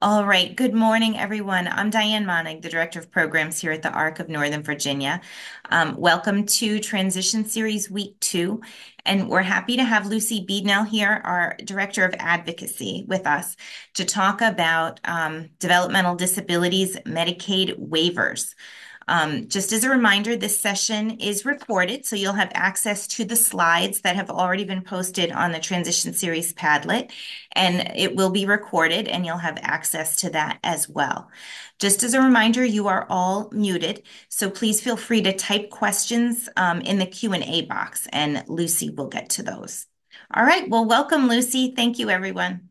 All right. Good morning, everyone. I'm Diane Monig, the Director of Programs here at the ARC of Northern Virginia. Welcome to Transition Series Week 2. And we're happy to have Lucy Beadnell here, our Director of Advocacy, with us to talk about developmental disabilities Medicaid waivers. Just as a reminder, this session is recorded, so you'll have access to the slides that have already been posted on the Transition Series Padlet, and it will be recorded, and you'll have access to that as well. Just as a reminder, you are all muted, so please feel free to type questions in the Q&A box, and Lucy will get to those. All right, well, welcome, Lucy. Thank you, everyone.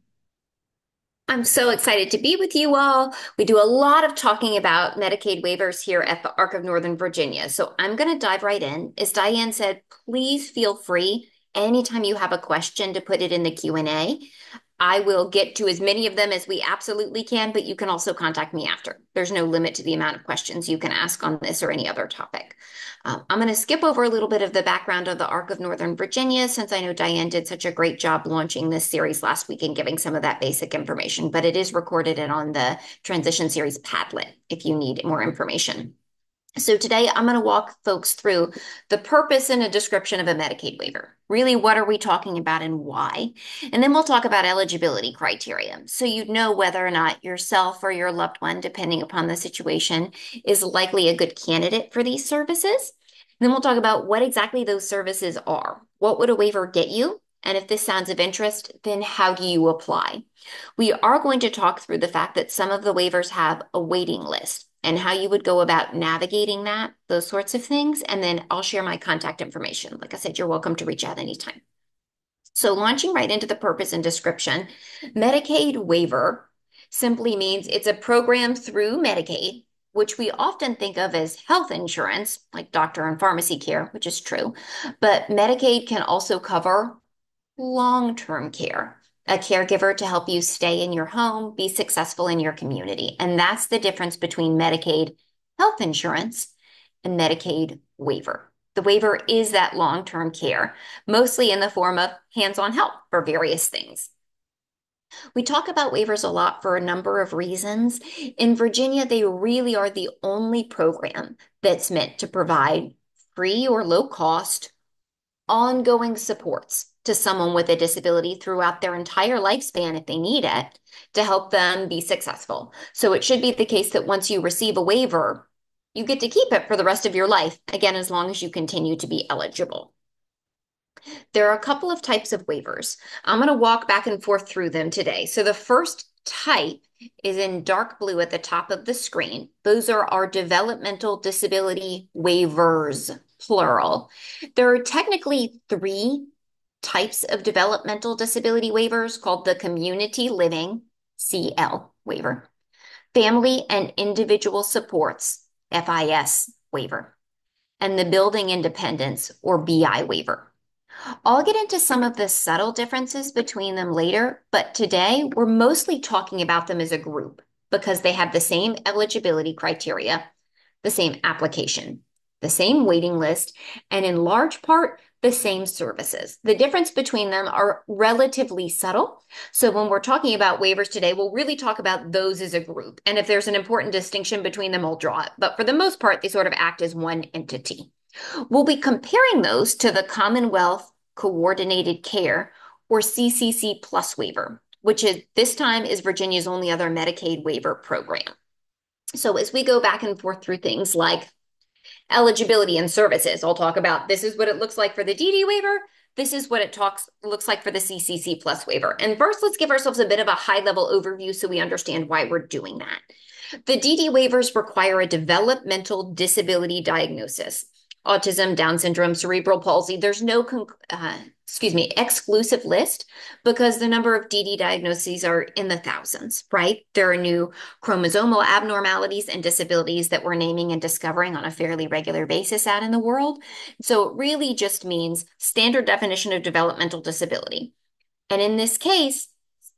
I'm so excited to be with you all. We do a lot of talking about Medicaid waivers here at the ARC of Northern Virginia. So I'm going to dive right in. As Diane said, please feel free anytime you have a question to put it in the Q&A. I will get to as many of them as we absolutely can, but you can also contact me after. There's no limit to the amount of questions you can ask on this or any other topic. I'm going to skip over a little bit of the background of the ARC of Northern Virginia, since I know Diane did such a great job launching this series last week and giving some of that basic information, but it is recorded and on the Transition Series Padlet if you need more information. So today I'm going to walk folks through the purpose and a description of a Medicaid waiver. Really, what are we talking about and why? And then we'll talk about eligibility criteria. So you know whether or not yourself or your loved one, depending upon the situation, is likely a good candidate for these services. And then we'll talk about what exactly those services are. What would a waiver get you? And if this sounds of interest, then how do you apply? We are going to talk through the fact that some of the waivers have a waiting list and how you would go about navigating that, those sorts of things. And then I'll share my contact information. Like I said, you're welcome to reach out anytime. So launching right into the purpose and description, Medicaid waiver simply means it's a program through Medicaid, which we often think of as health insurance, like doctor and pharmacy care, which is true. But Medicaid can also cover long-term care, a caregiver to help you stay in your home, be successful in your community. And that's the difference between Medicaid health insurance and Medicaid waiver. The waiver is that long-term care, mostly in the form of hands-on help for various things. We talk about waivers a lot for a number of reasons. In Virginia, they really are the only program that's meant to provide free or low cost ongoing supports to someone with a disability throughout their entire lifespan if they need it to help them be successful. So it should be the case that once you receive a waiver, you get to keep it for the rest of your life, again, as long as you continue to be eligible. There are a couple of types of waivers. I'm going to walk back and forth through them today. So the first type is in dark blue at the top of the screen. Those are our developmental disability waivers, plural. There are technically three types of developmental disability waivers called the Community Living, CL waiver, Family and Individual Supports, FIS waiver, and the Building Independence, or BI waiver. I'll get into some of the subtle differences between them later, but today we're mostly talking about them as a group because they have the same eligibility criteria, the same application, the same waiting list, and in large part, the same services. The difference between them are relatively subtle. So when we're talking about waivers today, we'll really talk about those as a group. And if there's an important distinction between them, I'll draw it. But for the most part, they sort of act as one entity. We'll be comparing those to the Commonwealth Coordinated Care, or CCC Plus waiver, which is this time is Virginia's only other Medicaid waiver program. So as we go back and forth through things like eligibility and services, I'll talk about this is what it looks like for the DD waiver. This is what it looks like for the CCC Plus waiver. And first, let's give ourselves a bit of a high-level overview so we understand why we're doing that. The DD waivers require a developmental disability diagnosis. Autism, Down syndrome, cerebral palsy. There's no, exclusive list because the number of DD diagnoses are in the thousands, right? There are new chromosomal abnormalities and disabilities that we're naming and discovering on a fairly regular basis out in the world. So it really just means standard definition of developmental disability. And in this case,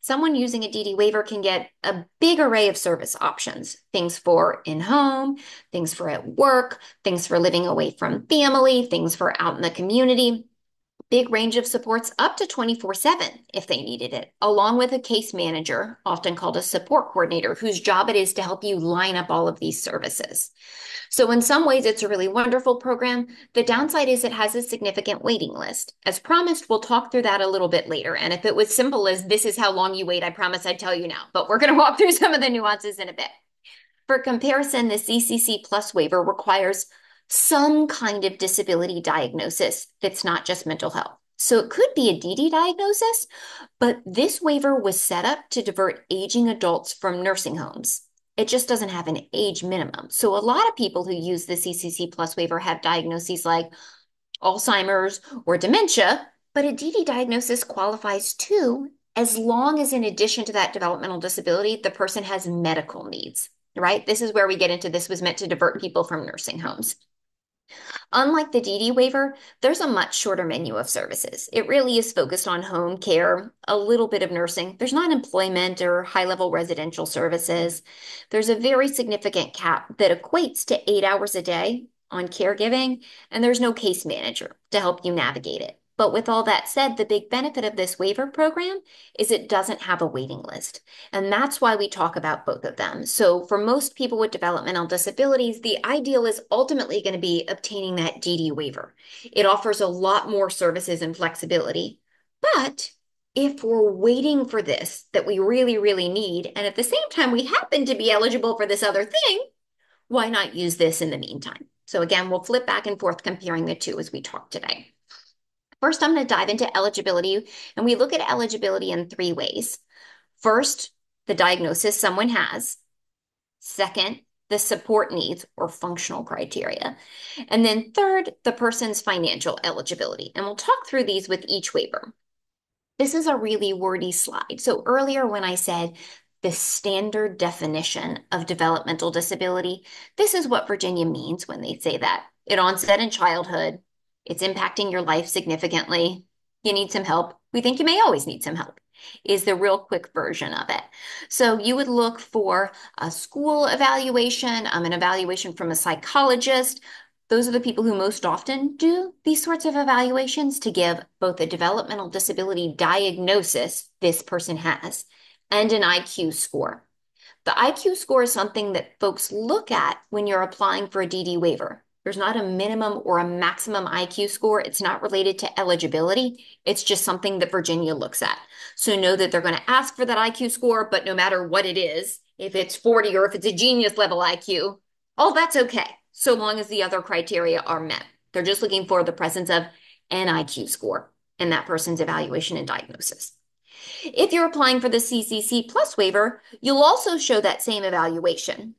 someone using a DD waiver can get a big array of service options, things for in-home, things for at work, things for living away from family, things for out in the community. Big range of supports up to 24/7 if they needed it, along with a case manager, often called a support coordinator, whose job it is to help you line up all of these services. So in some ways, it's a really wonderful program. The downside is it has a significant waiting list. As promised, we'll talk through that a little bit later. And if it was simple as this is how long you wait, I promise I'd tell you now. But we're going to walk through some of the nuances in a bit. For comparison, the CCC Plus waiver requires some kind of disability diagnosis that's not just mental health. So it could be a DD diagnosis, but this waiver was set up to divert aging adults from nursing homes. It just doesn't have an age minimum. So a lot of people who use the CCC Plus waiver have diagnoses like Alzheimer's or dementia, but a DD diagnosis qualifies too, as long as in addition to that developmental disability, the person has medical needs, right? This is where we get into this was meant to divert people from nursing homes. Unlike the DD waiver, there's a much shorter menu of services. It really is focused on home care, a little bit of nursing. There's not employment or high-level residential services. There's a very significant cap that equates to 8 hours a day on caregiving, and there's no case manager to help you navigate it. But with all that said, the big benefit of this waiver program is it doesn't have a waiting list. And that's why we talk about both of them. So for most people with developmental disabilities, the ideal is ultimately going to be obtaining that DD waiver. It offers a lot more services and flexibility. But if we're waiting for this that we really, really need, and at the same time we happen to be eligible for this other thing, why not use this in the meantime? So again, we'll flip back and forth comparing the two as we talk today. First, I'm going to dive into eligibility, and we look at eligibility in three ways. First, the diagnosis someone has. Second, the support needs or functional criteria. And then third, the person's financial eligibility. And we'll talk through these with each waiver. This is a really wordy slide. So earlier when I said the standard definition of developmental disability, this is what Virginia means when they say that. It onset in childhood. It's impacting your life significantly. You need some help. We think you may always need some help, is the real quick version of it. So you would look for a school evaluation, an evaluation from a psychologist. Those are the people who most often do these sorts of evaluations to give both a developmental disability diagnosis this person has and an IQ score. The IQ score is something that folks look at when you're applying for a DD waiver. There's not a minimum or a maximum IQ score. It's not related to eligibility. It's just something that Virginia looks at. So know that they're going to ask for that IQ score, but no matter what it is, if it's 40 or if it's a genius level IQ, all that's okay, so long as the other criteria are met. They're just looking for the presence of an IQ score in that person's evaluation and diagnosis. If you're applying for the CCC Plus waiver, you'll also show that same evaluation,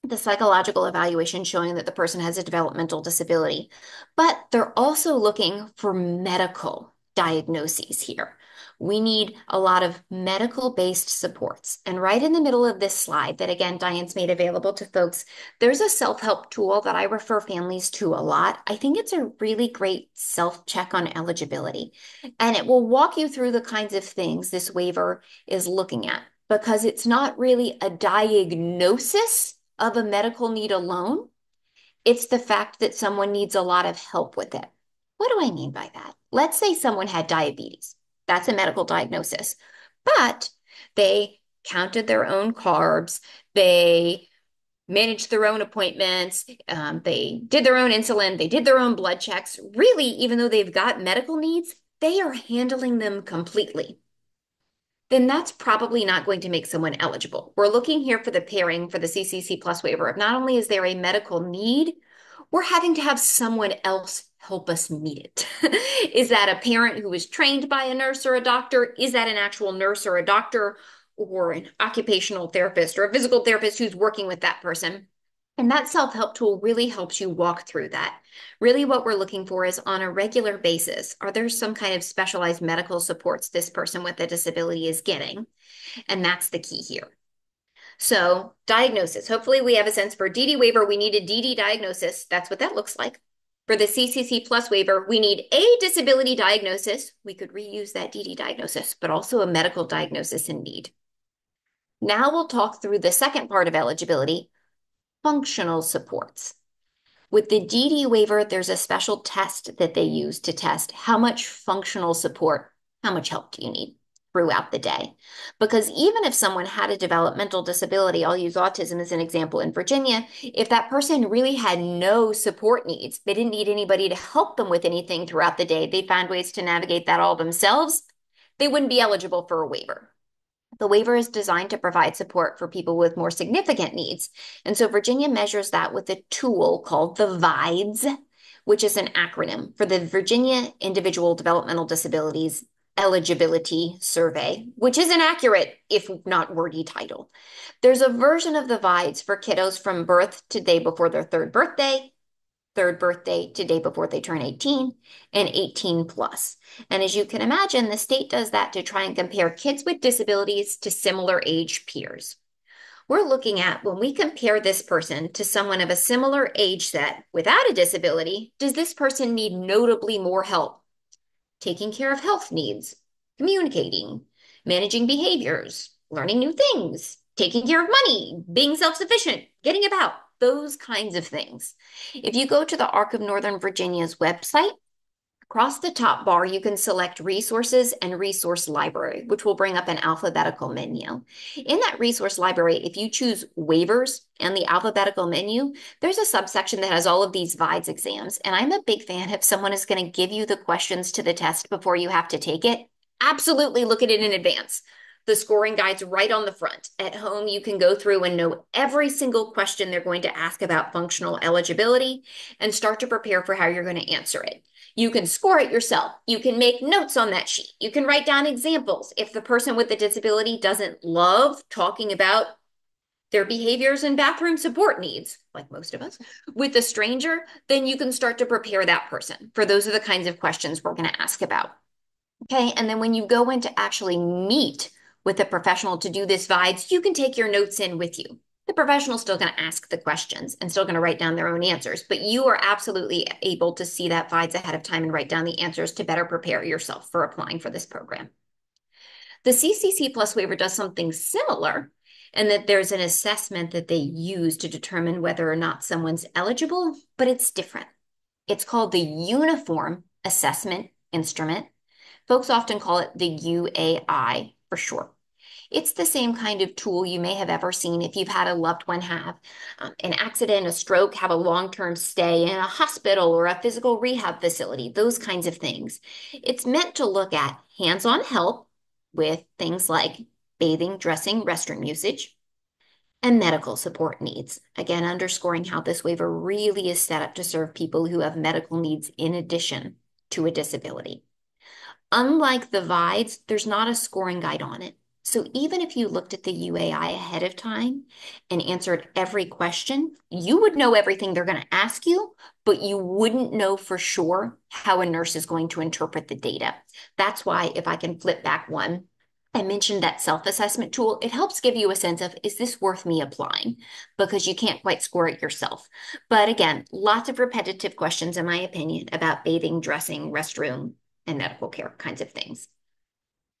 the psychological evaluation showing that the person has a developmental disability. But they're also looking for medical diagnoses here. We need a lot of medical-based supports. And right in the middle of this slide that, again, Diane's made available to folks, there's a self-help tool that I refer families to a lot. I think it's a really great self-check on eligibility. And it will walk you through the kinds of things this waiver is looking at, because it's not really a diagnosis of a medical need alone. It's the fact that someone needs a lot of help with it. What do I mean by that? Let's say someone had diabetes. That's a medical diagnosis, but they counted their own carbs, they managed their own appointments, they did their own insulin, they did their own blood checks. Really, even though they've got medical needs, they are handling them completely. Then that's probably not going to make someone eligible. We're looking here for the pairing for the CCC Plus waiver of not only is there a medical need, we're having to have someone else help us meet it. Is that a parent who is trained by a nurse or a doctor? Is that an actual nurse or a doctor or an occupational therapist or a physical therapist who's working with that person? And that self-help tool really helps you walk through that. Really what we're looking for is on a regular basis, are there some kind of specialized medical supports this person with a disability is getting? And that's the key here. So diagnosis, hopefully we have a sense for DD waiver, we need a DD diagnosis. That's what that looks like. For the CCC Plus waiver, we need a disability diagnosis. We could reuse that DD diagnosis, but also a medical diagnosis in need. Now we'll talk through the second part of eligibility, functional supports. With the DD waiver, there's a special test that they use to test how much functional support, how much help do you need throughout the day. Because even if someone had a developmental disability, I'll use autism as an example in Virginia, if that person really had no support needs, they didn't need anybody to help them with anything throughout the day, they found ways to navigate that all themselves, they wouldn't be eligible for a waiver. The waiver is designed to provide support for people with more significant needs. And so Virginia measures that with a tool called the VIDES, which is an acronym for the Virginia Individual Developmental Disabilities Eligibility Survey, which is an accurate, if not wordy, title. There's a version of the VIDES for kiddos from birth to day before their third birthday to day before they turn 18, and 18 plus. And as you can imagine, the state does that to try and compare kids with disabilities to similar age peers. We're looking at when we compare this person to someone of a similar age set without a disability, does this person need notably more help taking care of health needs, communicating, managing behaviors, learning new things, taking care of money, being self-sufficient, getting about, those kinds of things. If you go to the Arc of Northern Virginia's website, across the top bar, you can select Resources and Resource Library, which will bring up an alphabetical menu. In that resource library, if you choose Waivers and the alphabetical menu, there's a subsection that has all of these VIDES exams. And I'm a big fan if someone is going to give you the questions to the test before you have to take it, absolutely look at it in advance. The scoring guide's right on the front. At home, you can go through and know every single question they're going to ask about functional eligibility and start to prepare for how you're going to answer it. You can score it yourself. You can make notes on that sheet. You can write down examples. If the person with the disability doesn't love talking about their behaviors and bathroom support needs, like most of us, with a stranger, then you can start to prepare that person for those are the kinds of questions we're going to ask about. Okay, and then when you go in to actually meet with a professional to do this VIDES, you can take your notes in with you. The professional's still going to ask the questions and still going to write down their own answers, but you are absolutely able to see that VIDES ahead of time and write down the answers to better prepare yourself for applying for this program. The CCC Plus waiver does something similar in that there's an assessment that they use to determine whether or not someone's eligible, but it's different. It's called the Uniform Assessment Instrument. Folks often call it the UAI for short. It's the same kind of tool you may have ever seen if you've had a loved one have an accident, a stroke, have a long-term stay in a hospital or a physical rehab facility, those kinds of things. It's meant to look at hands-on help with things like bathing, dressing, restroom usage, and medical support needs. Again, underscoring how this waiver really is set up to serve people who have medical needs in addition to a disability. Unlike the VIDES, there's not a scoring guide on it. So even if you looked at the UAI ahead of time and answered every question, you would know everything they're going to ask you, but you wouldn't know for sure how a nurse is going to interpret the data. That's why if I can flip back one, I mentioned that self-assessment tool. It helps give you a sense of, is this worth me applying? Because you can't quite score it yourself. But again, lots of repetitive questions, in my opinion, about bathing, dressing, restroom, and medical care kinds of things.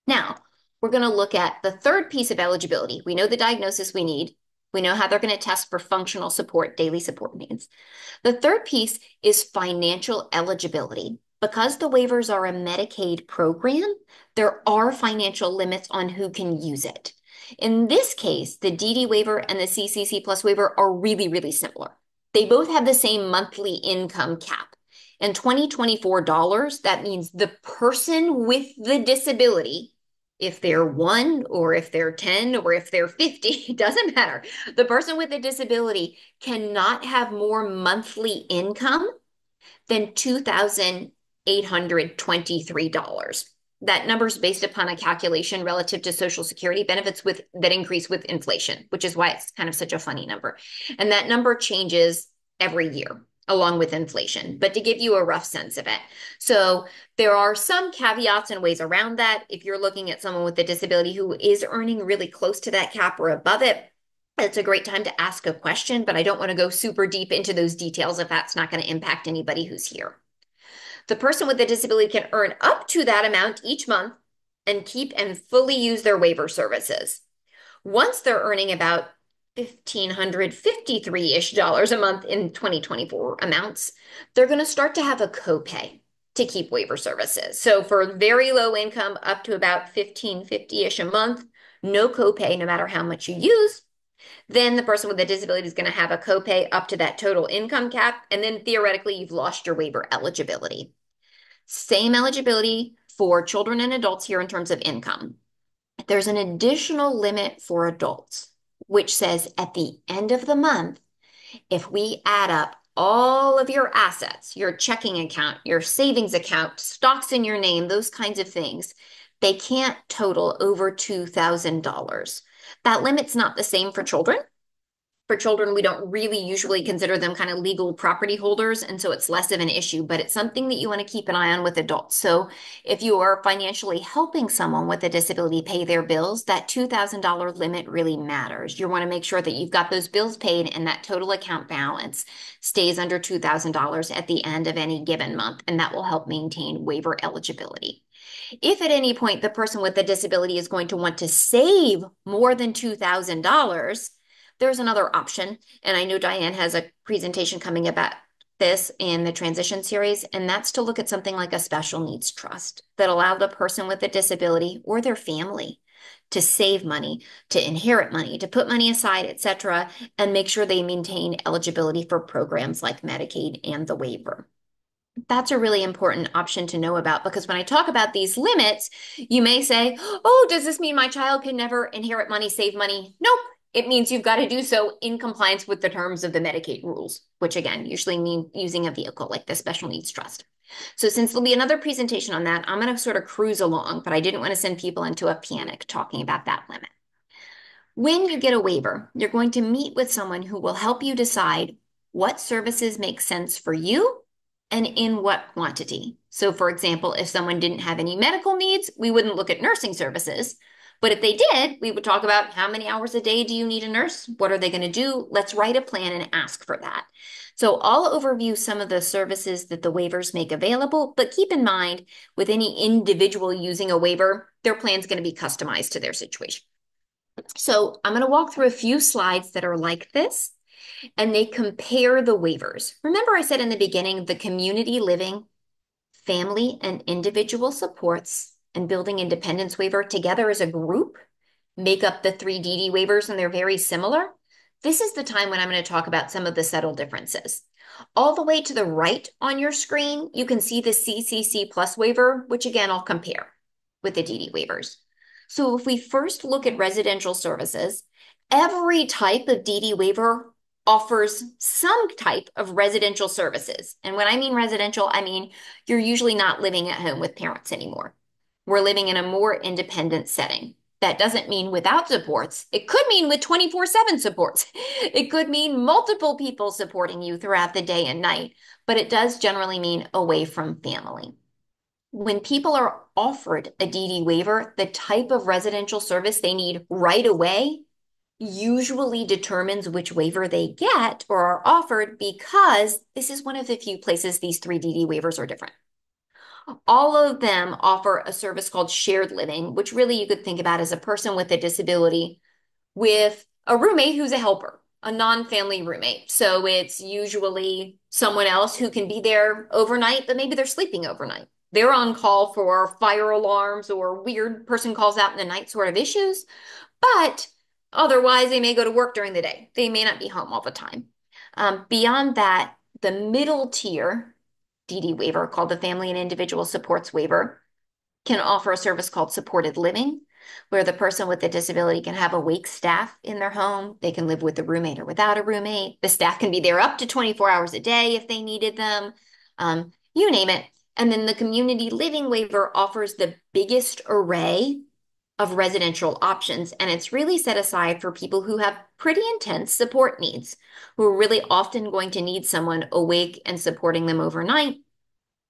Now, we're going to look at the third piece of eligibility. We know the diagnosis we need. We know how they're going to test for functional support, daily support needs. The third piece is financial eligibility. Because the waivers are a Medicaid program, there are financial limits on who can use it. In this case, the DD waiver and the CCC Plus waiver are really, really similar. They both have the same monthly income cap. In 2024 dollars, that means the person with the disability, if they're 1 or if they're 10 or if they're 50, it doesn't matter. The person with a disability cannot have more monthly income than $2,823. That number is based upon a calculation relative to Social Security benefits that increase with inflation, which is why it's kind of such a funny number. And that number changes every year along with inflation, but to give you a rough sense of it. So there are some caveats and ways around that. If you're looking at someone with a disability who is earning really close to that cap or above it, it's a great time to ask a question, but I don't want to go super deep into those details if that's not going to impact anybody who's here. The person with the disability can earn up to that amount each month and keep and fully use their waiver services. Once they're earning about $1,553-ish a month in 2024 amounts, they're going to start to have a copay to keep waiver services. So for very low income, up to about 1,550-ish a month, no copay, no matter how much you use. Then the person with the disability is going to have a copay up to that total income cap. And then theoretically, you've lost your waiver eligibility. Same eligibility for children and adults here in terms of income. There's an additional limit for adults, which says at the end of the month, if we add up all of your assets, your checking account, your savings account, stocks in your name, those kinds of things, they can't total over $2,000. That limit's not the same for children. For children, we don't really usually consider them kind of legal property holders, and so it's less of an issue, but it's something that you want to keep an eye on with adults. So if you are financially helping someone with a disability pay their bills, that $2,000 limit really matters. You want to make sure that you've got those bills paid and that total account balance stays under $2,000 at the end of any given month, and that will help maintain waiver eligibility. If at any point the person with the disability is going to want to save more than $2,000, there's another option. And I know Diane has a presentation coming about this in the transition series, and that's to look at something like a special needs trust that allow the person with a disability or their family to save money, to inherit money, to put money aside, etc., and make sure they maintain eligibility for programs like Medicaid and the waiver. That's a really important option to know about because when I talk about these limits, you may say, oh, does this mean my child can never inherit money, save money? Nope. It means you've got to do so in compliance with the terms of the Medicaid rules, which again, usually mean using a vehicle like the Special Needs Trust. So since there'll be another presentation on that, I'm going to sort of cruise along, but I didn't want to send people into a panic talking about that limit. When you get a waiver, you're going to meet with someone who will help you decide what services make sense for you and in what quantity. So, for example, if someone didn't have any medical needs, we wouldn't look at nursing services. But if they did, we would talk about how many hours a day do you need a nurse? What are they going to do? Let's write a plan and ask for that. So I'll overview some of the services that the waivers make available, but keep in mind with any individual using a waiver, their plan is going to be customized to their situation. So I'm going to walk through a few slides that are like this, and they compare the waivers. Remember I said in the beginning, the community living, family and individual supports, and building independence waiver together as a group make up the three DD waivers, and they're very similar. This is the time when I'm going to talk about some of the subtle differences. All the way to the right on your screen, you can see the CCC plus waiver, which again, I'll compare with the DD waivers. So if we first look at residential services, every type of DD waiver offers some type of residential services. And when I mean residential, I mean you're usually not living at home with parents anymore. We're living in a more independent setting. That doesn't mean without supports. It could mean with 24/7 supports. It could mean multiple people supporting you throughout the day and night, but it does generally mean away from family. When people are offered a DD waiver, the type of residential service they need right away usually determines which waiver they get or are offered because this is one of the few places these three DD waivers are different. All of them offer a service called shared living, which really you could think about as a person with a disability with a roommate who's a helper, a non-family roommate. So it's usually someone else who can be there overnight, but maybe they're sleeping overnight. They're on call for fire alarms or weird person calls out in the night sort of issues, but otherwise they may go to work during the day. They may not be home all the time. Beyond that, the middle tier DD waiver called the Family and Individual Supports Waiver can offer a service called supported living, where the person with the disability can have awake staff in their home. They can live with a roommate or without a roommate. The staff can be there up to 24 hours a day if they needed them. You name it. And then the community living waiver offers the biggest array of residential options, and it's really set aside for people who have pretty intense support needs, who are really often going to need someone awake and supporting them overnight.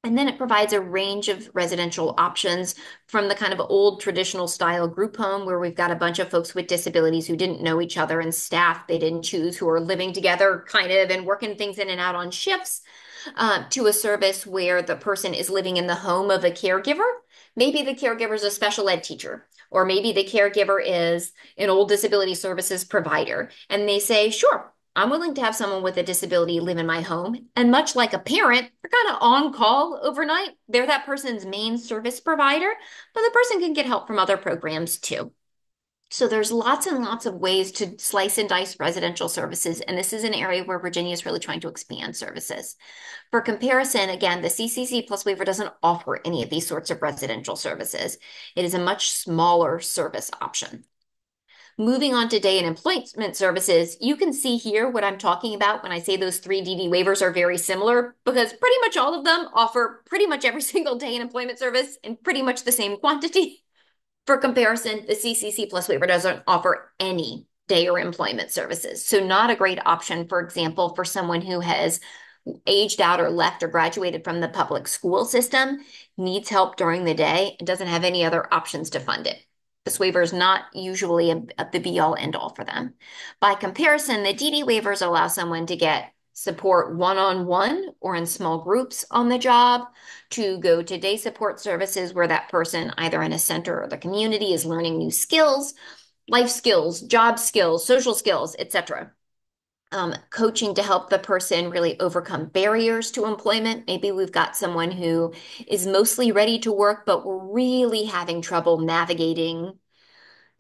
And then it provides a range of residential options from the kind of old traditional style group home where we've got a bunch of folks with disabilities who didn't know each other and staff they didn't choose who are living together kind of and working things in and out on shifts, to a service where the person is living in the home of a caregiver Maybe the caregiver is a special ed teacher, or maybe the caregiver is an old disability services provider, and they say, sure, I'm willing to have someone with a disability live in my home. And much like a parent, they're kind of on call overnight. They're that person's main service provider, but the person can get help from other programs too. So there's lots and lots of ways to slice and dice residential services, and this is an area where Virginia is really trying to expand services. For comparison, again, the CCC Plus waiver doesn't offer any of these sorts of residential services. It is a much smaller service option. Moving on to day and employment services, you can see here what I'm talking about when I say those three DD waivers are very similar, because pretty much all of them offer pretty much every single day and employment service in pretty much the same quantity. For comparison, the CCC Plus waiver doesn't offer any day or employment services. So not a great option, for example, for someone who has aged out or left or graduated from the public school system, needs help during the day, and doesn't have any other options to fund it. This waiver is not usually the be all end all for them. By comparison, the DD waivers allow someone to get support one-on-one or in small groups on the job, to go to day support services where that person, either in a center or the community, is learning new skills, life skills, job skills, social skills, etc. Coaching to help the person really overcome barriers to employment. Maybe we've got someone who is mostly ready to work, but we're really having trouble navigating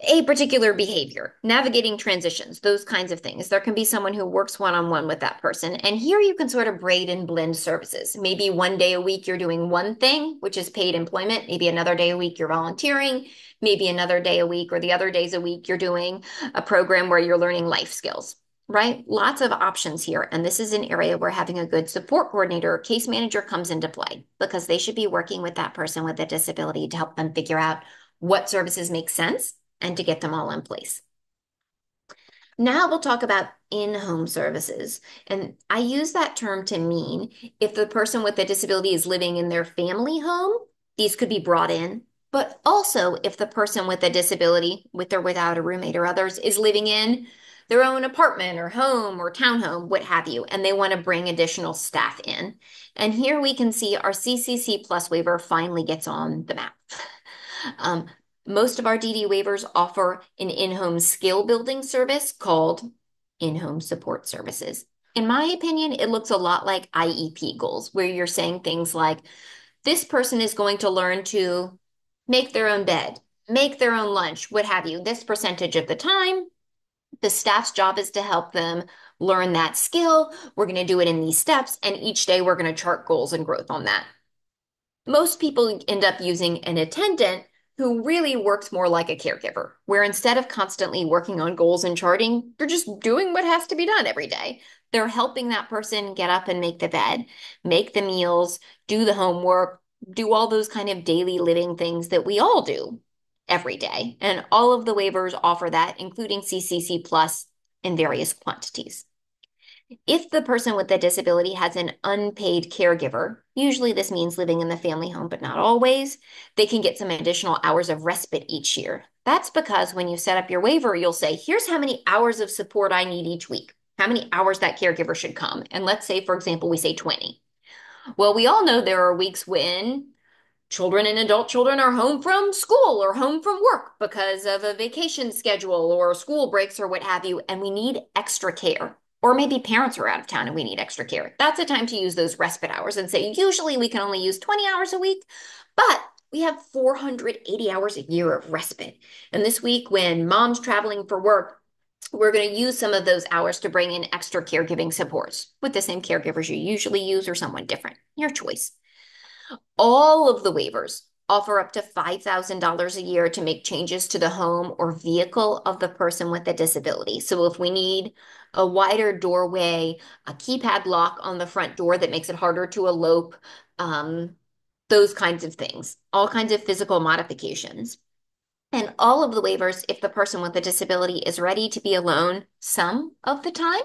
a particular behavior, navigating transitions, those kinds of things. There can be someone who works one-on-one with that person. And here you can sort of braid and blend services. Maybe one day a week you're doing one thing, which is paid employment. Maybe another day a week you're volunteering. Maybe another day a week or the other days a week you're doing a program where you're learning life skills, right? Lots of options here. And this is an area where having a good support coordinator or case manager comes into play, because they should be working with that person with a disability to help them figure out what services make sense and to get them all in place. Now we'll talk about in-home services. And I use that term to mean if the person with the disability is living in their family home, these could be brought in. But also if the person with a disability, with or without a roommate or others, is living in their own apartment or home or townhome, what have you, and they want to bring additional staff in. And here we can see our CCC Plus waiver finally gets on the map. Um, Most of our DD waivers offer an in-home skill building service called in-home support services. In my opinion, it looks a lot like IEP goals, where you're saying things like, this person is going to learn to make their own bed, make their own lunch, what have you, this percentage of the time. The staff's job is to help them learn that skill. We're going to do it in these steps, and each day we're going to chart goals and growth on that. Most people end up using an attendant who really works more like a caregiver, where instead of constantly working on goals and charting, they're just doing what has to be done every day. They're helping that person get up and make the bed, make the meals, do the homework, do all those kind of daily living things that we all do every day. And all of the waivers offer that, including CCC Plus in various quantities. If the person with the disability has an unpaid caregiver, usually this means living in the family home, but not always, they can get some additional hours of respite each year. That's because when you set up your waiver, you'll say, here's how many hours of support I need each week, how many hours that caregiver should come. And let's say, for example, we say 20. Well, we all know there are weeks when children and adult children are home from school or home from work because of a vacation schedule or school breaks or what have you, and we need extra care. Or maybe parents are out of town and we need extra care. That's a time to use those respite hours and say, usually we can only use 20 hours a week, but we have 480 hours a year of respite. And this week, when mom's traveling for work, we're going to use some of those hours to bring in extra caregiving supports with the same caregivers you usually use or someone different. Your choice. All of the waivers offer up to $5,000 a year to make changes to the home or vehicle of the person with a disability. So if we need a wider doorway, a keypad lock on the front door that makes it harder to elope, those kinds of things, all kinds of physical modifications. And all of the waivers, if the person with a disability is ready to be alone some of the time,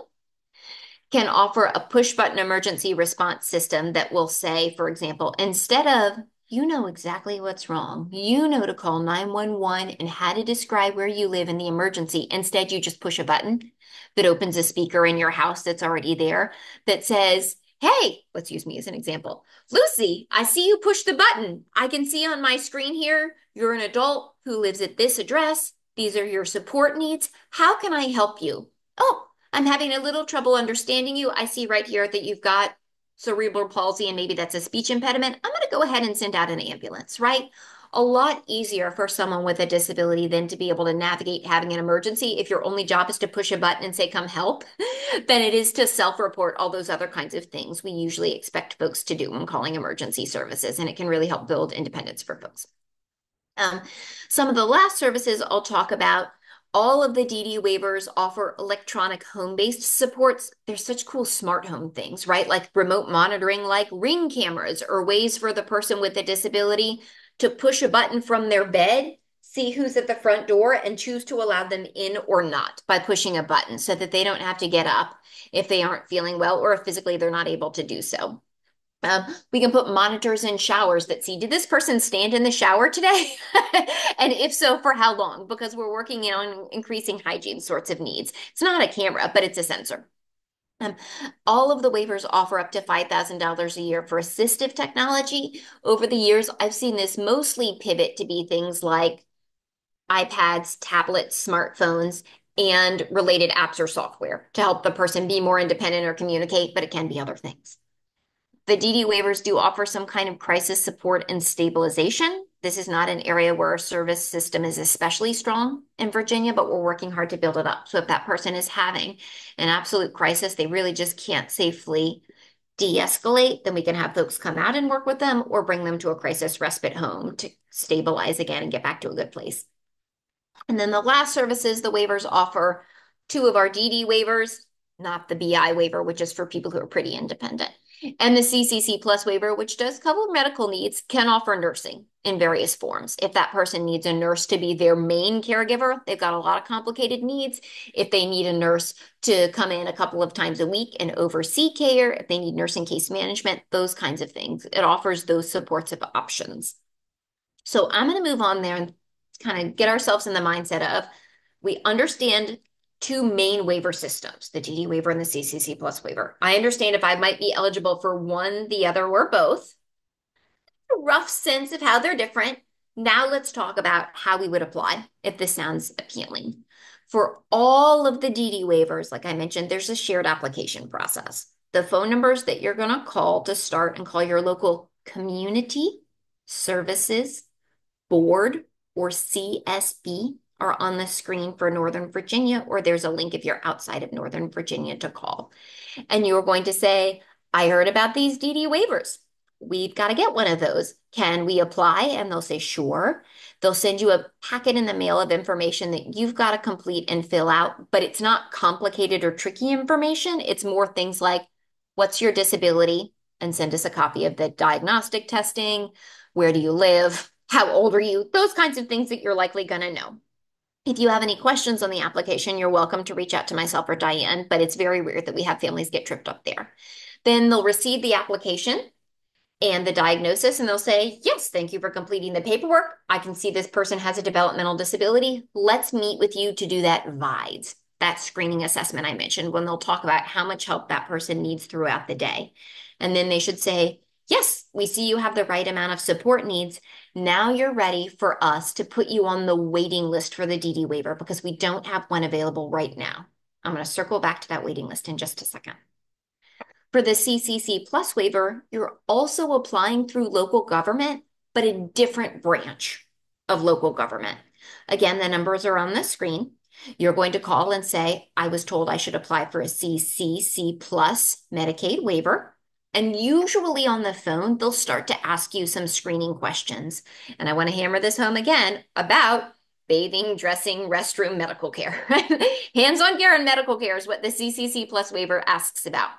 can offer a push button emergency response system that will say, for example, instead of, you know exactly what's wrong, you know to call 911 and how to describe where you live in the emergency, instead you just push a button that opens a speaker in your house that's already there that says, Hey, let's use me as an example. Lucy, I see you push the button. I can see on my screen here, you're an adult who lives at this address. These are your support needs. How can I help you? Oh, I'm having a little trouble understanding you. I see right here that you've got cerebral palsy and maybe that's a speech impediment. I'm going to go ahead and send out an ambulance, right? A lot easier for someone with a disability than to be able to navigate having an emergency if your only job is to push a button and say, come help, than it is to self-report all those other kinds of things we usually expect folks to do when calling emergency services. And it can really help build independence for folks. Um, some of the last services I'll talk about, all of the DD waivers offer electronic home-based supports. There's such cool smart home things, right? Like remote monitoring, like Ring cameras, or ways for the person with a disability to push a button from their bed, see who's at the front door, and choose to allow them in or not by pushing a button so that they don't have to get up if they aren't feeling well or if physically they're not able to do so. We can put monitors in showers that see, did this person stand in the shower today? And if so, for how long? Because we're working on increasing hygiene sorts of needs. It's not a camera, but it's a sensor. Um, all of the waivers offer up to $5,000 a year for assistive technology. Over the years, I've seen this mostly pivot to be things like iPads, tablets, smartphones, and related apps or software to help the person be more independent or communicate, but it can be other things. The DD waivers do offer some kind of crisis support and stabilization. This is not an area where our service system is especially strong in Virginia, but we're working hard to build it up. So if that person is having an absolute crisis, they really just can't safely de-escalate, then we can have folks come out and work with them or bring them to a crisis respite home to stabilize again and get back to a good place. And then the last services the waivers offer, two of our DD waivers, not the BI waiver, which is for people who are pretty independent. And the CCC Plus waiver, which does cover medical needs, can offer nursing in various forms. If that person needs a nurse to be their main caregiver, they've got a lot of complicated needs. If they need a nurse to come in a couple of times a week and oversee care, if they need nursing case management, those kinds of things. It offers those supports of options. So I'm going to move on there and kind of get ourselves in the mindset of we understand two main waiver systems, the DD waiver and the CCC plus waiver. I understand if I might be eligible for one, the other, or both. A rough sense of how they're different. Now let's talk about how we would apply if this sounds appealing. For all of the DD waivers, like I mentioned, there's a shared application process. The phone numbers that you're going to call to start and call your local community services board or CSB are on the screen for Northern Virginia, or there's a link if you're outside of Northern Virginia to call. And you're going to say, I heard about these DD waivers. We've got to get one of those. Can we apply? And they'll say, sure. They'll send you a packet in the mail of information that you've got to complete and fill out, but it's not complicated or tricky information. It's more things like, what's your disability? And send us a copy of the diagnostic testing. Where do you live? How old are you? Those kinds of things that you're likely going to know. If you have any questions on the application, you're welcome to reach out to myself or Diane, but it's very rare that we have families get tripped up there. Then they'll receive the application and the diagnosis, and they'll say, yes, thank you for completing the paperwork. I can see this person has a developmental disability. Let's meet with you to do that VIDES, that screening assessment I mentioned, when they'll talk about how much help that person needs throughout the day. And then they should say, yes, we see you have the right amount of support needs. Now you're ready for us to put you on the waiting list for the DD waiver because we don't have one available right now. I'm going to circle back to that waiting list in just a second. For the CCC Plus waiver, you're also applying through local government, but a different branch of local government. Again, the numbers are on the screen. You're going to call and say, I was told I should apply for a CCC Plus Medicaid waiver. And usually on the phone, they'll start to ask you some screening questions. And I want to hammer this home again about bathing, dressing, restroom, medical care. Hands-on care and medical care is what the CCC Plus waiver asks about.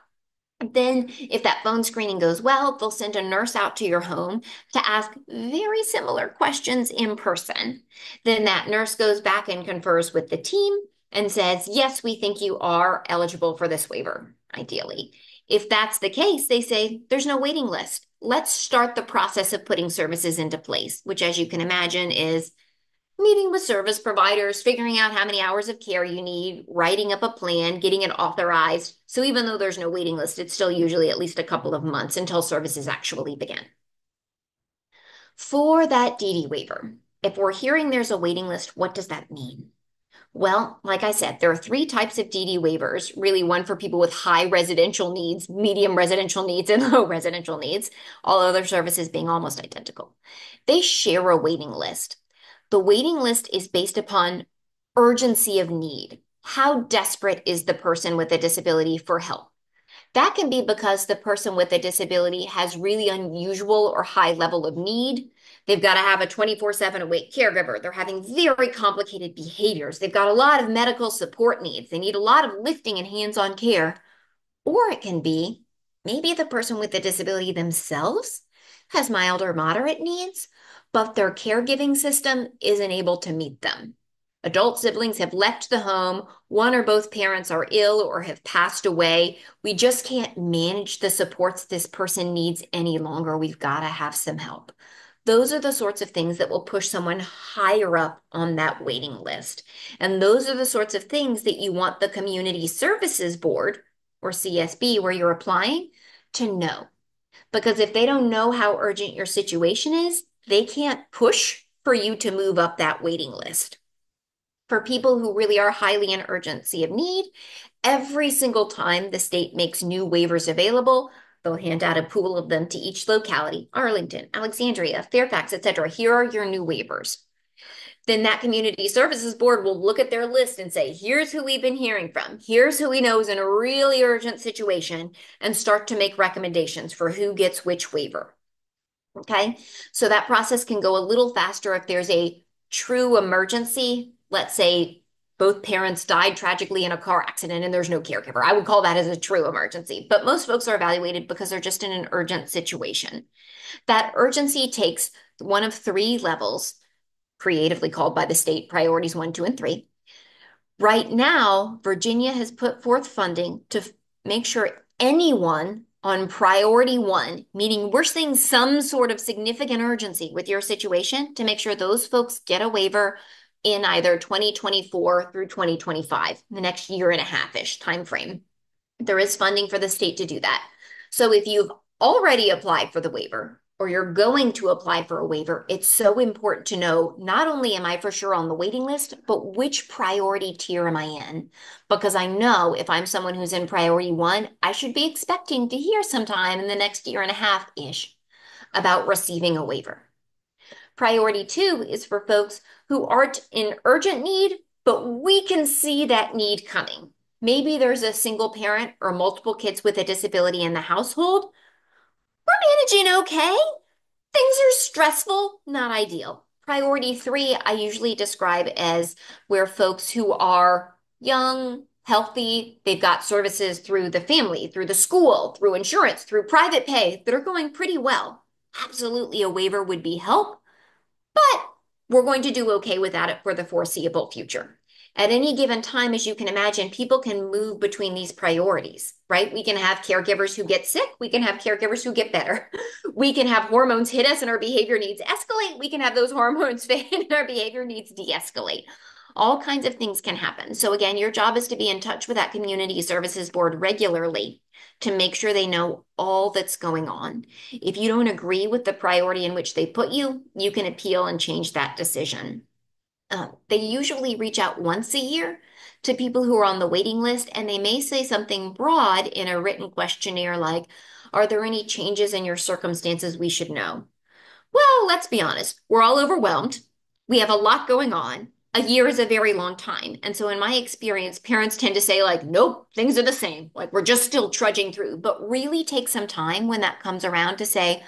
Then, if that phone screening goes well, they'll send a nurse out to your home to ask very similar questions in person. Then that nurse goes back and confers with the team and says, yes, we think you are eligible for this waiver, ideally. If that's the case, they say, there's no waiting list. Let's start the process of putting services into place, which, as you can imagine, is Meeting with service providers, figuring out how many hours of care you need, writing up a plan, getting it authorized. So even though there's no waiting list, it's still usually at least a couple of months until services actually begin. For that DD waiver, if we're hearing there's a waiting list, what does that mean? Well, like I said, there are three types of DD waivers, really one for people with high residential needs, medium residential needs, and low residential needs, all other services being almost identical. They share a waiting list. The waiting list is based upon urgency of need. How desperate is the person with a disability for help? That can be because the person with a disability has really unusual or high level of need. They've got to have a 24/7 awake caregiver. They're having very complicated behaviors. They've got a lot of medical support needs. They need a lot of lifting and hands-on care. Or it can be maybe the person with the disability themselves has mild or moderate needs, but their caregiving system isn't able to meet them. Adult siblings have left the home, one or both parents are ill or have passed away. We just can't manage the supports this person needs any longer. We've got to have some help. Those are the sorts of things that will push someone higher up on that waiting list. And those are the sorts of things that you want the Community Services Board, or CSB, where you're applying, to know. Because if they don't know how urgent your situation is, they can't push for you to move up that waiting list. For people who really are highly in urgency of need, every single time the state makes new waivers available, they'll hand out a pool of them to each locality, Arlington, Alexandria, Fairfax, etc. Here are your new waivers. Then that community services board will look at their list and say, here's who we've been hearing from. Here's who we know is in a really urgent situation, and start to make recommendations for who gets which waiver. Okay. So that process can go a little faster if there's a true emergency. Let's say both parents died tragically in a car accident and there's no caregiver. I would call that as a true emergency. But most folks are evaluated because they're just in an urgent situation. That urgency takes one of three levels, creatively called by the state priorities one, two, and three. Right now, Virginia has put forth funding to make sure anyone on priority one, meaning we're seeing some sort of significant urgency with your situation, to make sure those folks get a waiver in either 2024 through 2025, the next year and a half-ish timeframe. There is funding for the state to do that. So if you've already applied for the waiver or you're going to apply for a waiver, it's so important to know not only am I for sure on the waiting list, but which priority tier am I in? Because I know if I'm someone who's in priority one, I should be expecting to hear sometime in the next year and a half-ish about receiving a waiver. Priority two is for folks who aren't in urgent need, but we can see that need coming. Maybe there's a single parent or multiple kids with a disability in the household. We're managing okay. Things are stressful, not ideal. Priority three, I usually describe as where folks who are young, healthy, they've got services through the family, through the school, through insurance, through private pay that are going pretty well. Absolutely, a waiver would be help, but we're going to do okay without it for the foreseeable future. At any given time, as you can imagine, people can move between these priorities, right? We can have caregivers who get sick. We can have caregivers who get better. We can have hormones hit us and our behavior needs escalate. We can have those hormones fade and our behavior needs de-escalate. All kinds of things can happen. So again, your job is to be in touch with that community services board regularly to make sure they know all that's going on. If you don't agree with the priority in which they put you, you can appeal and change that decision. They usually reach out once a year to people who are on the waiting list, and they may say something broad in a written questionnaire like, are there any changes in your circumstances we should know? Well, let's be honest, we're all overwhelmed. We have a lot going on. A year is a very long time. And so in my experience, parents tend to say like, nope, things are the same. Like we're just still trudging through, but really take some time when that comes around to say,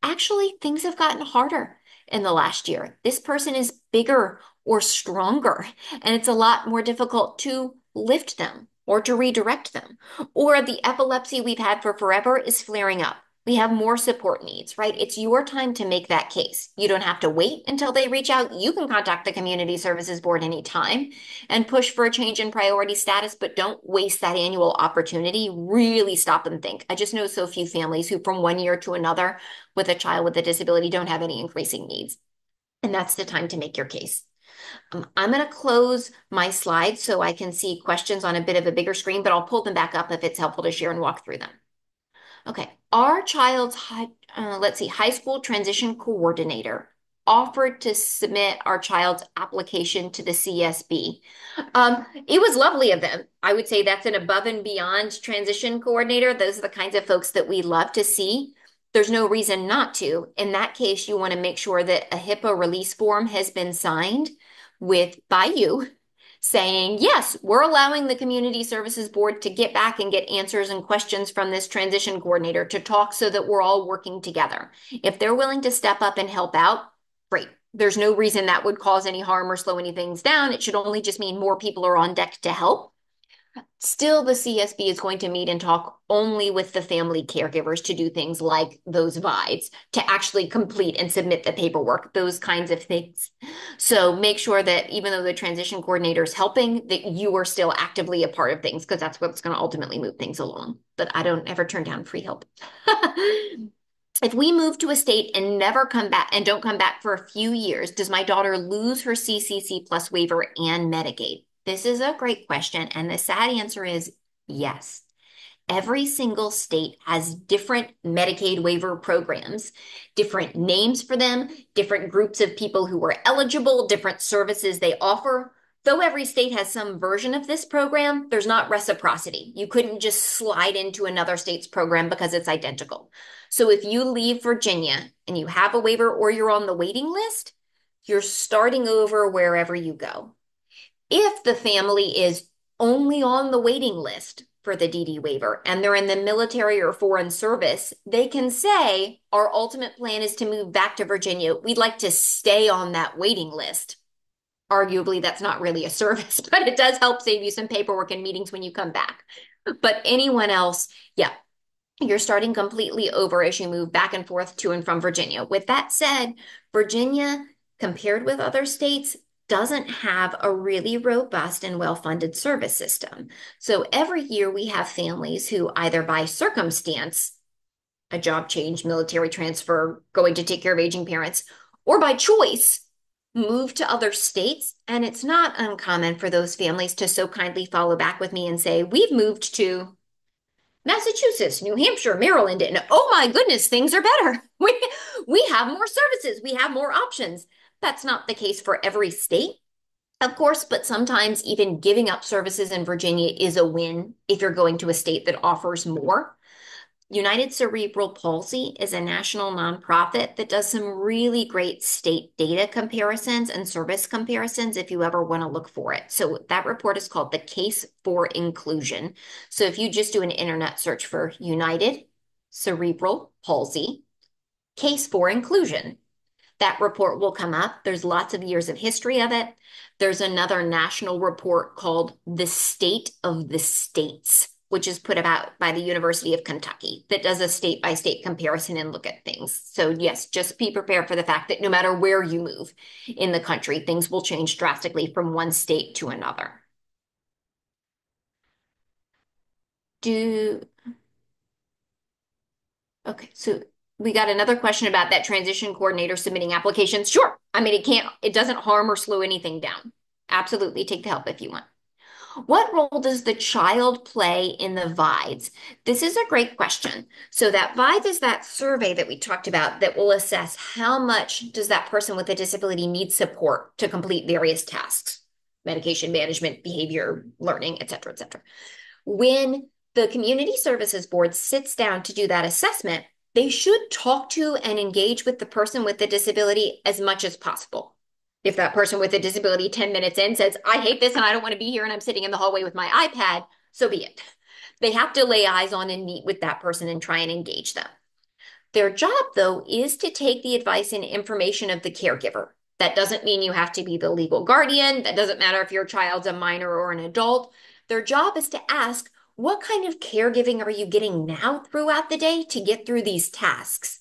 actually, things have gotten harder in the last year. This person is bigger or stronger, and it's a lot more difficult to lift them or to redirect them. Or the epilepsy we've had for forever is flaring up. We have more support needs, right? It's your time to make that case. You don't have to wait until they reach out. You can contact the Community Services Board anytime and push for a change in priority status, but don't waste that annual opportunity. Really stop and think. I just know so few families who, from one year to another, with a child with a disability, don't have any increasing needs. And that's the time to make your case. I'm going to close my slides so I can see questions on a bit of a bigger screen, but I'll pull them back up if it's helpful to share and walk through them. Okay. Our child's let's see, high school transition coordinator offered to submit our child's application to the CSB. It was lovely of them. I would say that's an above and beyond transition coordinator. Those are the kinds of folks that we love to see. There's no reason not to. In that case, you want to make sure that a HIPAA release form has been signed by you saying, yes, we're allowing the Community Services Board to get back and get answers and questions from this transition coordinator to talk so that we're all working together. If they're willing to step up and help out, great. There's no reason that would cause any harm or slow any things down. It should only just mean more people are on deck to help. Still, the CSB is going to meet and talk only with the family caregivers to do things like those VIDEs, to actually complete and submit the paperwork, those kinds of things. So make sure that even though the transition coordinator is helping, that you are still actively a part of things because that's what's going to ultimately move things along. But I don't ever turn down free help. If we move to a state and never come back and don't come back for a few years, does my daughter lose her CCC plus waiver and Medicaid? This is a great question. And the sad answer is yes. Every single state has different Medicaid waiver programs, different names for them, different groups of people who are eligible, different services they offer. Though every state has some version of this program, there's not reciprocity. You couldn't just slide into another state's program because it's identical. So if you leave Virginia and you have a waiver or you're on the waiting list, you're starting over wherever you go. If the family is only on the waiting list for the DD waiver and they're in the military or foreign service, they can say, our ultimate plan is to move back to Virginia. We'd like to stay on that waiting list. Arguably, that's not really a service, but it does help save you some paperwork and meetings when you come back. But anyone else, yeah, you're starting completely over as you move back and forth to and from Virginia. With that said, Virginia, compared with other states, doesn't have a really robust and well-funded service system. So every year we have families who either by circumstance, a job change, military transfer, going to take care of aging parents, or by choice, move to other states. And it's not uncommon for those families to so kindly follow back with me and say, we've moved to Massachusetts, New Hampshire, Maryland, and oh my goodness, things are better. We have more services, we have more options. That's not the case for every state, of course, but sometimes even giving up services in Virginia is a win if you're going to a state that offers more. United Cerebral Palsy is a national nonprofit that does some really great state data comparisons and service comparisons if you ever want to look for it. So that report is called the Case for Inclusion. So if you just do an internet search for United Cerebral Palsy, Case for Inclusion, that report will come up. There's lots of years of history of it. There's another national report called The State of the States, which is put out by the University of Kentucky that does a state by state comparison and look at things. So yes, just be prepared for the fact that no matter where you move in the country, things will change drastically from one state to another. Do Okay, so we got another question about that transition coordinator submitting applications. Sure. I mean, it doesn't harm or slow anything down. Absolutely take the help if you want. What role does the child play in the VIDEs? This is a great question. So that VIDEs is that survey that we talked about that will assess how much does that person with a disability need support to complete various tasks, medication management, behavior, learning, et cetera, et cetera. When the Community Services Board sits down to do that assessment, they should talk to and engage with the person with the disability as much as possible. If that person with a disability 10 minutes in says, I hate this and I don't want to be here and I'm sitting in the hallway with my iPad, so be it. They have to lay eyes on and meet with that person and try and engage them. Their job, though, is to take the advice and information of the caregiver. That doesn't mean you have to be the legal guardian. That doesn't matter if your child's a minor or an adult. Their job is to ask, what kind of caregiving are you getting now throughout the day to get through these tasks?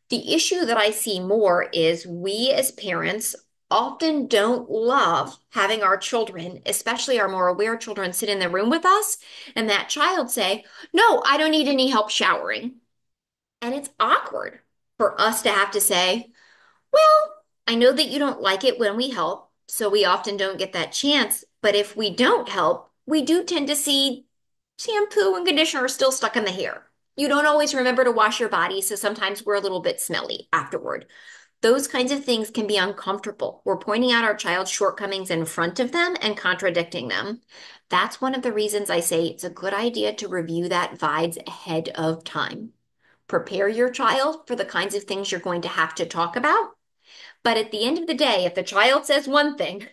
The issue that I see more is we as parents often don't love having our children, especially our more aware children, sit in the room with us and that child say, no, I don't need any help showering. And it's awkward for us to have to say, well, I know that you don't like it when we help, So we often don't get that chance. But if we don't help, we do tend to see shampoo and conditioner still stuck in the hair. You don't always remember to wash your body, so sometimes we're a little bit smelly afterward. Those kinds of things can be uncomfortable. We're pointing out our child's shortcomings in front of them and contradicting them. That's one of the reasons I say it's a good idea to review that VIDES ahead of time. Prepare your child for the kinds of things you're going to have to talk about. But at the end of the day, if the child says one thing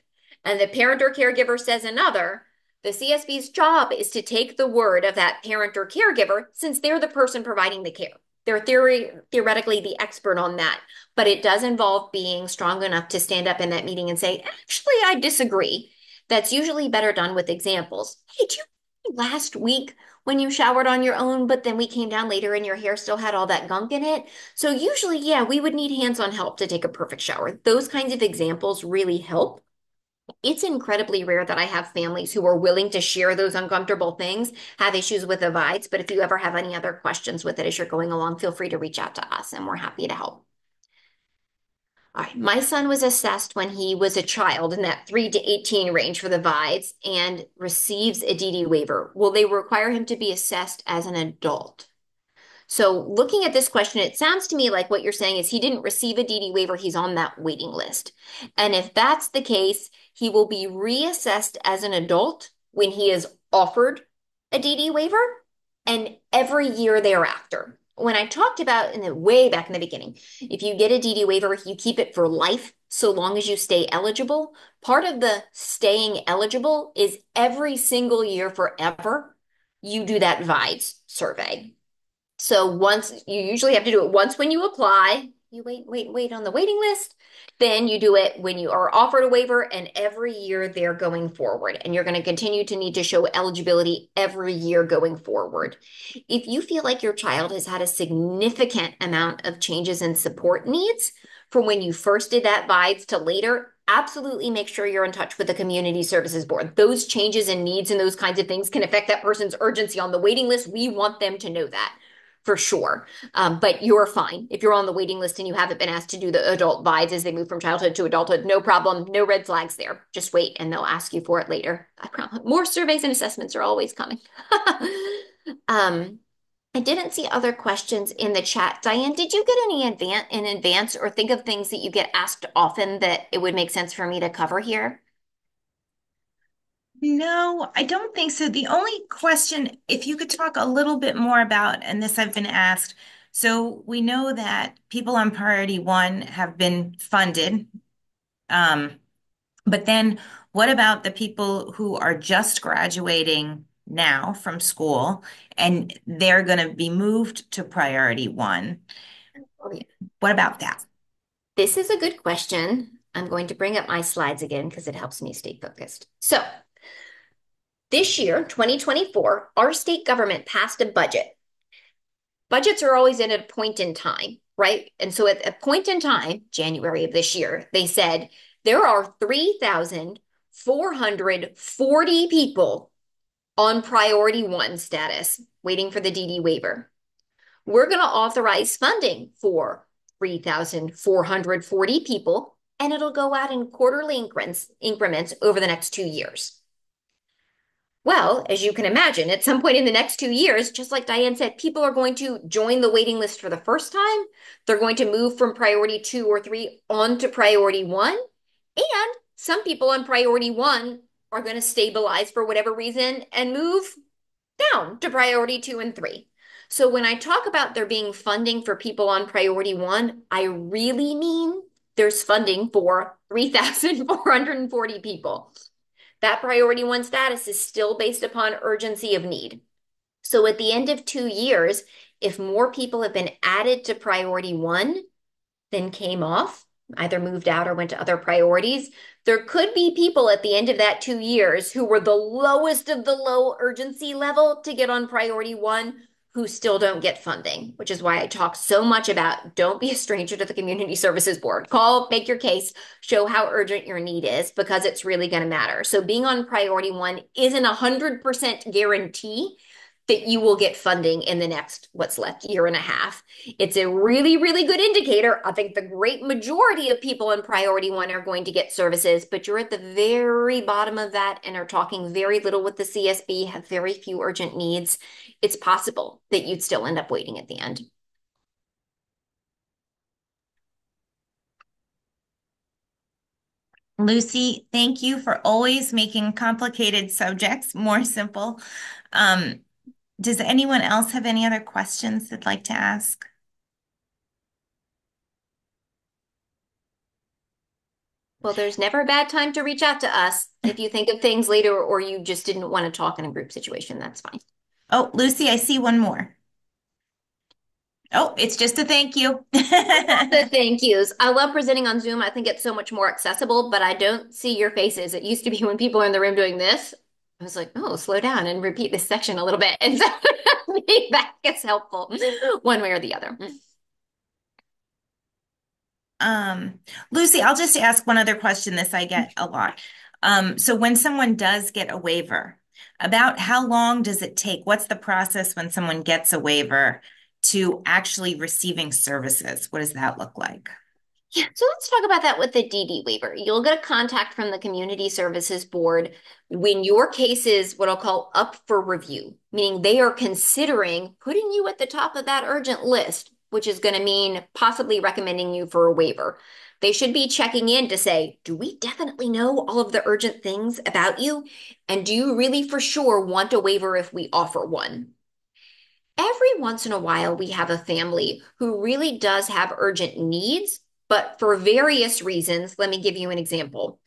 and the parent or caregiver says another, the CSB's job is to take the word of that parent or caregiver since they're the person providing the care. They're theoretically the expert on that, but it does involve being strong enough to stand up in that meeting and say, actually, I disagree. That's usually better done with examples. Hey, do you remember last week when you showered on your own, but then we came down later and your hair still had all that gunk in it? So usually, yeah, we would need hands-on help to take a perfect shower. Those kinds of examples really help. It's incredibly rare that I have families who are willing to share those uncomfortable things, have issues with the VIDES, but if you ever have any other questions with it as you're going along, feel free to reach out to us and we're happy to help. All right, my son was assessed when he was a child in that 3 to 18 range for the VIDES and receives a DD waiver. Will they require him to be assessed as an adult? So looking at this question, it sounds to me like what you're saying is he didn't receive a DD waiver, he's on that waiting list. And if that's the case, he will be reassessed as an adult when he is offered a DD waiver and every year thereafter. When I talked about in the way back in the beginning, if you get a DD waiver, you keep it for life so long as you stay eligible. Part of the staying eligible is every single year forever, you do that VIDES survey. So once you usually have to do it once when you apply, you wait on the waiting list. Then you do it when you are offered a waiver and every year they're going forward. And you're going to continue to need to show eligibility every year going forward. If you feel like your child has had a significant amount of changes in support needs from when you first did that VIDES to later, absolutely make sure you're in touch with the community services board. Those changes in needs and those kinds of things can affect that person's urgency on the waiting list. We want them to know that for sure. But you're fine. If you're on the waiting list and you haven't been asked to do the adult VIDES as they move from childhood to adulthood, no problem, no red flags there. Just wait and they'll ask you for it later. I promise. More surveys and assessments are always coming. I didn't see other questions in the chat. Diane, did you get any in advance or think of things that you get asked often that it would make sense for me to cover here? No, I don't think so. The only question, if you could talk a little bit more about, and this I've been asked, so we know that people on priority one have been funded, um, but then what about the people who are just graduating now from school and they're going to be moved to priority one? Oh, yeah. What about that? This is a good question. I'm going to bring up my slides again because it helps me stay focused. So this year, 2024, our state government passed a budget. Budgets are always at a point in time, right? And so at a point in time, January of this year, they said there are 3,440 people on priority one status waiting for the DD waiver. We're going to authorize funding for 3,440 people, and it'll go out in quarterly increments over the next 2 years. Well, as you can imagine, at some point in the next 2 years, just like Diane said, people are going to join the waiting list for the first time. They're going to move from priority two or three onto priority one. And some people on priority one are going to stabilize for whatever reason and move down to priority two and three. So when I talk about there being funding for people on priority one, I really mean there's funding for 3,440 people. That priority one status is still based upon urgency of need. So at the end of 2 years, if more people have been added to priority one than came off, either moved out or went to other priorities, there could be people at the end of that 2 years who were the lowest of the low urgency level to get on priority one who still don't get funding, which is why I talk so much about don't be a stranger to the community services board. Call, make your case, show how urgent your need is because it's really going to matter. So being on priority one isn't 100% guarantee that you will get funding in the next, what's left, year and a half. It's a really, really good indicator. I think the great majority of people in priority one are going to get services, but you're at the very bottom of that and are talking very little with the CSB, have very few urgent needs. It's possible that you'd still end up waiting at the end. Lucy, thank you for always making complicated subjects more simple. Um, does anyone else have any other questions they'd like to ask? Well, there's never a bad time to reach out to us. If you think of things later or you just didn't want to talk in a group situation, that's fine. Oh, Lucy, I see one more. Oh, it's just a thank you. The thank yous. I love presenting on Zoom. I think it's so much more accessible, but I don't see your faces. It used to be when people are in the room doing this, I was like, oh, slow down and repeat this section a little bit. And so feedback is helpful one way or the other. Lucy, I'll just ask one other question this I get a lot. So when someone does get a waiver, about how long does it take? What's the process when someone gets a waiver to actually receiving services? What does that look like? Yeah, so let's talk about that with the DD waiver. You'll get a contact from the Community Services Board when your case is what I'll call up for review, meaning they are considering putting you at the top of that urgent list, which is going to mean possibly recommending you for a waiver. They should be checking in to say, do we definitely know all of the urgent things about you? And do you really for sure want a waiver if we offer one? Every once in a while, we have a family who really does have urgent needs, but for various reasons, let me give you an example.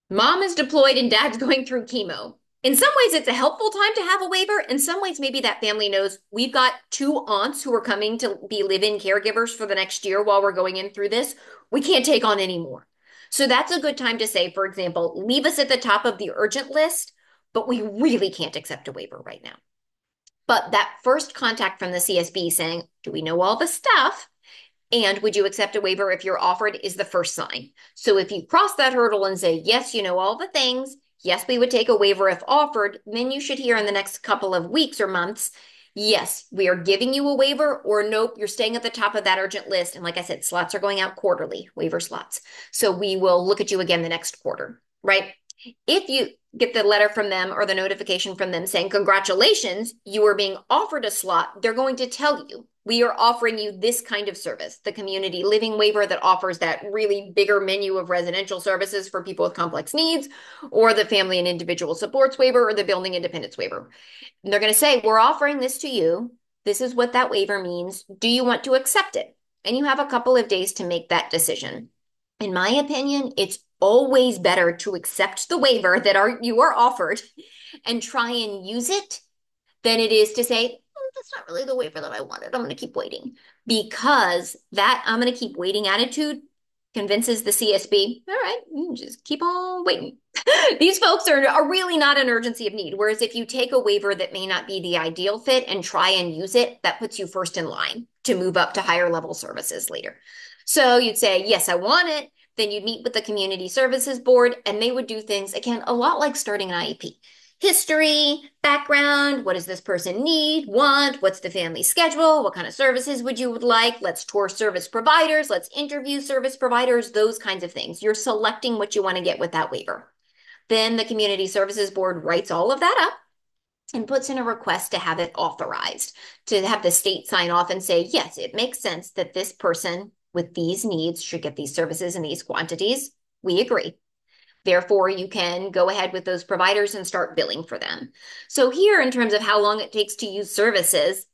Mom is deployed and dad's going through chemo. In some ways, it's a helpful time to have a waiver. In some ways, maybe that family knows we've got two aunts who are coming to be live-in caregivers for the next year while we're going in through this. We can't take on any more. So that's a good time to say, for example, leave us at the top of the urgent list, but we really can't accept a waiver right now. But that first contact from the CSB saying, do we know all the stuff? And would you accept a waiver if you're offered is the first sign. So if you cross that hurdle and say, yes, you know all the things, yes, we would take a waiver if offered, then you should hear in the next couple of weeks or months, yes, we are giving you a waiver, or nope, you're staying at the top of that urgent list. And like I said, slots are going out quarterly, waiver slots. So we will look at you again the next quarter, right? If you get the letter from them or the notification from them saying, congratulations, you are being offered a slot, they're going to tell you, we are offering you this kind of service, the community living waiver that offers that really bigger menu of residential services for people with complex needs, or the family and individual supports waiver, or the building independence waiver. And they're going to say, we're offering this to you. This is what that waiver means. Do you want to accept it? And you have a couple of days to make that decision. In my opinion, it's always better to accept the waiver that you are offered and try and use it than it is to say, that's not really the waiver that I wanted. I'm going to keep waiting. Because that I'm going to keep waiting attitude convinces the CSB, all right, just keep on waiting. These folks are really not an urgency of need. Whereas if you take a waiver that may not be the ideal fit and try and use it, that puts you first in line to move up to higher level services later. So you'd say, yes, I want it. Then you'd meet with the Community Services Board and they would do things, again, a lot like starting an IEP. History, background, what does this person need, want, what's the family schedule, what kind of services would you like, let's tour service providers, let's interview service providers, those kinds of things. You're selecting what you want to get with that waiver. Then the Community Services Board writes all of that up and puts in a request to have it authorized, to have the state sign off and say, yes, it makes sense that this person with these needs should get these services in these quantities. We agree. Therefore, you can go ahead with those providers and start billing for them. So here, in terms of how long it takes to use services,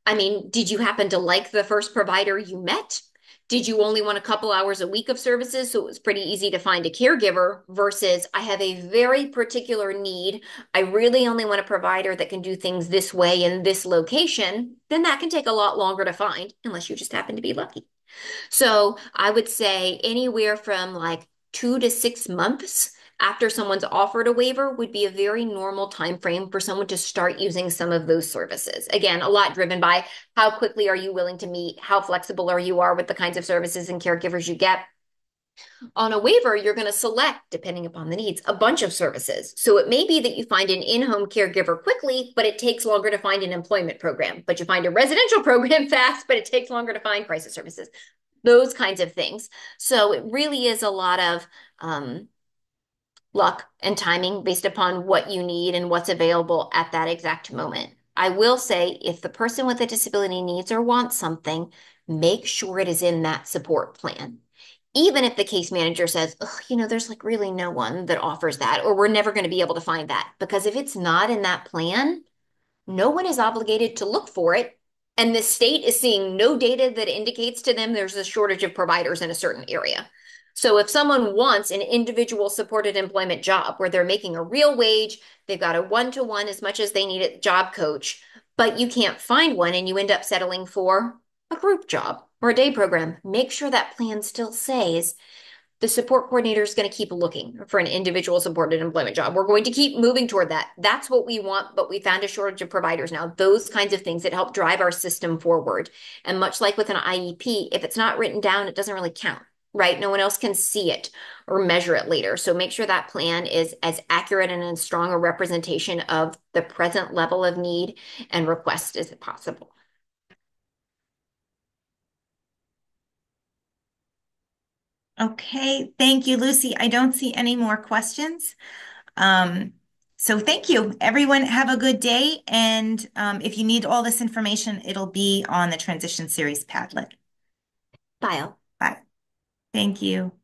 I mean, did you happen to like the first provider you met? Did you only want a couple hours a week of services? So it was pretty easy to find a caregiver versus I have a very particular need. I really only want a provider that can do things this way in this location. Then that can take a lot longer to find unless you just happen to be lucky. So I would say anywhere from like 2 to 6 months after someone's offered a waiver would be a very normal time frame for someone to start using some of those services. Again, a lot driven by how quickly are you willing to meet, how flexible are you with the kinds of services and caregivers you get. On a waiver, you're going to select, depending upon the needs, a bunch of services. So it may be that you find an in-home caregiver quickly, but it takes longer to find an employment program. But you find a residential program fast, but it takes longer to find crisis services. Those kinds of things. So it really is a lot of luck and timing based upon what you need and what's available at that exact moment. I will say if the person with a disability needs or wants something, make sure it is in that support plan. Even if the case manager says, oh, there's like really no one that offers that, or we're never going to be able to find that. Because if it's not in that plan, no one is obligated to look for it. And the state is seeing no data that indicates to them there's a shortage of providers in a certain area. So if someone wants an individual supported employment job where they're making a real wage, they've got a one-to-one as much as they need a job coach, but you can't find one and you end up settling for a group job or a day program, make sure that plan still says the support coordinator is going to keep looking for an individual supported employment job. We're going to keep moving toward that. That's what we want, but we found a shortage of providers now. Those kinds of things that help drive our system forward. And much like with an IEP, if it's not written down, it doesn't really count, right? No one else can see it or measure it later. So make sure that plan is as accurate and as strong a representation of the present level of need and request as possible. Okay, thank you, Lucy. I don't see any more questions. Um, so thank you. Everyone have a good day. And if you need all this information, it'll be on the Transition Series Padlet. Bye. Bye. Thank you.